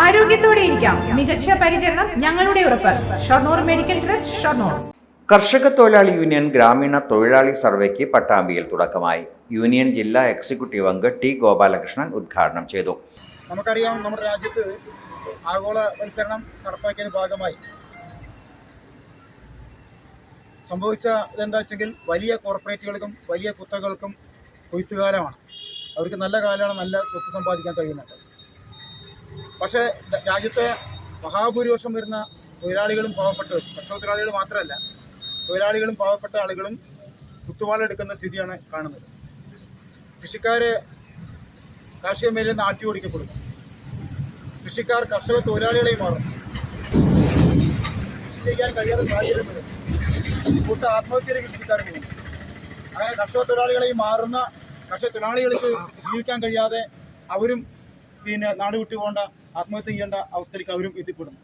ആരോഗ്യത്തോടെ ഇരിക്കാം. മികച്ച പരിചരണം ഞങ്ങളുടെ ഉറപ്പ്. Shoranur medical trust, Shoranur. കർഷക തൊഴിലാളി യൂണിയൻ ഗ്രാമീണ തൊഴിലാളി സർവേക്ക് പട്ടാമ്പിയിൽ തുടക്കമായി. യൂണിയൻ ജില്ലാ എക്സിക്യൂട്ടീവ് അംഗം ടി ഗോപാലകൃഷ്ണൻ ഉദ്ഘാടനം ചെയ്തു. നമുക്കറിയാം, നമ്മുടെ രാജ്യത്ത് ആഗോളവൽക്കരണം നടപ്പാക്കിയതിന്റെ ഭാഗമായി സംഭവിച്ച ഇതെന്താ വെച്ചെങ്കിൽ വലിയ കോർപ്പറേറ്റുകൾക്കും വലിയ കുത്തകൾക്കും കൊയ്ത്തുകാലമാണ്. അവർക്ക് നല്ല കാലമാണ്, നല്ല സ്വത്ത് സമ്പാദിക്കാൻ കഴിയുന്നുണ്ട്. പക്ഷേ രാജ്യത്തെ മഹാഭൂരിപക്ഷം വരുന്ന തൊഴിലാളികളും പാവപ്പെട്ടവരും, കർഷക തൊഴിലാളികൾ മാത്രമല്ല, തൊഴിലാളികളും പാവപ്പെട്ട ആളുകളും കുത്തുവാളെടുക്കുന്ന സ്ഥിതിയാണ് കാണുന്നത്. കൃഷിക്കാർ കാർഷിക മേഖലയിൽ നിന്ന് ആട്ടി ഓടിക്കപ്പെടുന്നു. കൃഷിക്കാർ കർഷക തൊഴിലാളികളെയും മാറും. കൃഷി ചെയ്യാൻ കഴിയാത്ത സാഹചര്യം വരും. കൂട്ട ആത്മഹത്യയിലേക്ക് കൃഷിക്കാർ പോകുന്നു. അങ്ങനെ കർഷക തൊഴിലാളികളെയും മാറുന്ന കർഷക തൊഴിലാളികൾക്ക് ജീവിക്കാൻ കഴിയാതെ അവരും നാട് വിട്ടു പോകേണ്ട, ആത്മഹത്യ ചെയ്യേണ്ട അവസ്ഥയിലേക്ക് അവരും എത്തിപ്പെടുന്നു.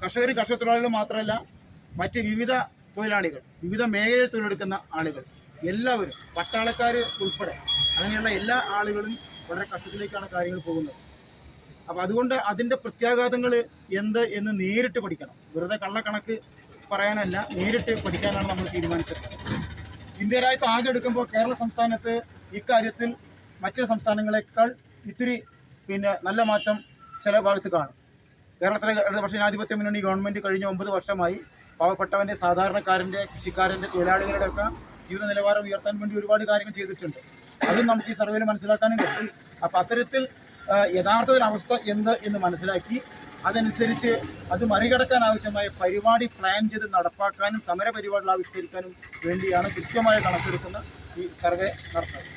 കർഷക തൊഴിലാളികൾ മാത്രമല്ല, മറ്റ് വിവിധ തൊഴിലാളികൾ, വിവിധ മേഖലയിൽ തൊഴിലെടുക്കുന്ന ആളുകൾ എല്ലാവരും, പട്ടാളക്കാർ ഉൾപ്പെടെ, അങ്ങനെയുള്ള എല്ലാ ആളുകളും വളരെ കഷ്ടത്തിലേക്കാണ് കാര്യങ്ങൾ പോകുന്നത്. അപ്പോൾ അതുകൊണ്ട് അതിൻ്റെ പ്രത്യാഘാതങ്ങൾ എന്ത് എന്ന് നേരിട്ട് പഠിക്കണം. വെറുതെ കള്ളക്കണക്ക് പറയാനല്ല, നേരിട്ട് പഠിക്കാനാണ് നമ്മൾ തീരുമാനിച്ചത്. ഇന്ത്യ രാജ്യത്ത് ആകെ എടുക്കുമ്പോൾ കേരള സംസ്ഥാനത്ത് ഇക്കാര്യത്തിൽ മറ്റു സംസ്ഥാനങ്ങളെക്കാൾ ഇത്തിരി നല്ല മാറ്റം ചില ഭാഗത്ത് കാണും. കേരളത്തിലെ ഇടതുപക്ഷ ജനാധിപത്യ മുന്നണി ഗവൺമെൻറ് കഴിഞ്ഞ 9 വർഷമായി പാവപ്പെട്ടവൻ്റെ, സാധാരണക്കാരൻ്റെ, കൃഷിക്കാരൻ്റെ, തൊഴിലാളികളുടെ ഒക്കെ ജീവിത നിലവാരം ഉയർത്താൻ വേണ്ടി ഒരുപാട് കാര്യങ്ങൾ ചെയ്തിട്ടുണ്ട്. അതും നമുക്ക് ഈ സർവേയിൽ മനസ്സിലാക്കാനും കഴിയും. അപ്പോൾ അത്തരത്തിൽ യഥാർത്ഥത്തിൽ അവസ്ഥ എന്ത് എന്ന് മനസ്സിലാക്കി അതനുസരിച്ച് അത് മറികടക്കാൻ ആവശ്യമായ പരിപാടി പ്ലാൻ ചെയ്ത് നടപ്പാക്കാനും സമര പരിപാടികൾ ആവിഷ്കരിക്കാനും വേണ്ടിയാണ് കൃത്യമായ കണക്കെടുക്കുന്ന ഈ സർവേ നടത്തുന്നത്.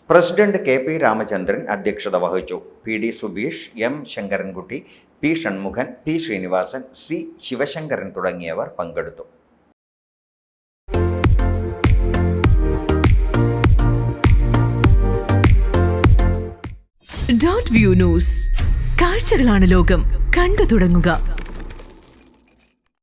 President K P. രാമചന്ദ്രൻ അധ്യക്ഷത വഹിച്ചു. P D. Subeesh, M. Sankarankutty, P. Shanmughan, P. Sreenivasan, C. Sivasankaran തുടങ്ങിയവർ പങ്കെടുത്തു. Dot view news. കാഴ്ചകളാണ് ലോകം. കണ്ടു തുടങ്ങുക.